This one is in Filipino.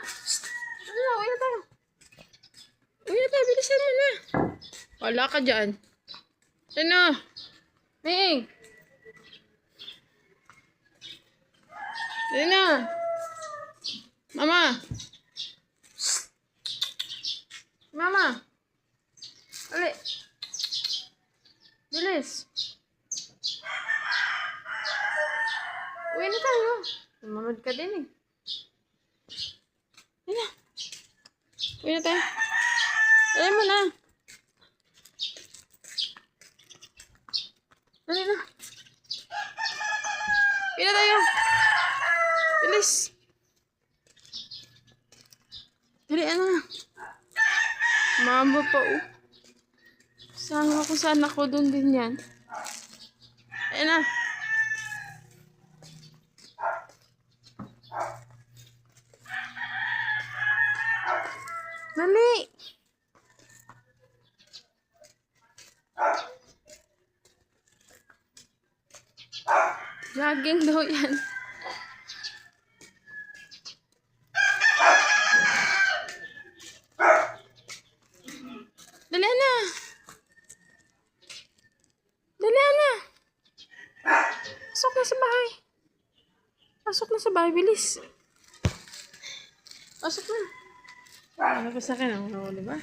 Psst. Ano na, uwi na tayo. Uwi na tayo, bilisan mo na. Wala ka dyan. Ano? Ming! Dali na. Mama! Psst. Mama! Ali! Bilis! Uwi na tayo. Sumunod ka din eh. Uwi na. Uwi na tayo. Dali mo na. Dali na. Uwi na tayo. Bilis. Dali na. Mama pa oh. Sama ko sana ako dun din yan. Ayun na. Dali. Jogging daw yan. Dali na. Dali na. Pasok na sa bahay. Pasok na sa bahay, bilis. Pasok na. Ano pa sa akin, diba?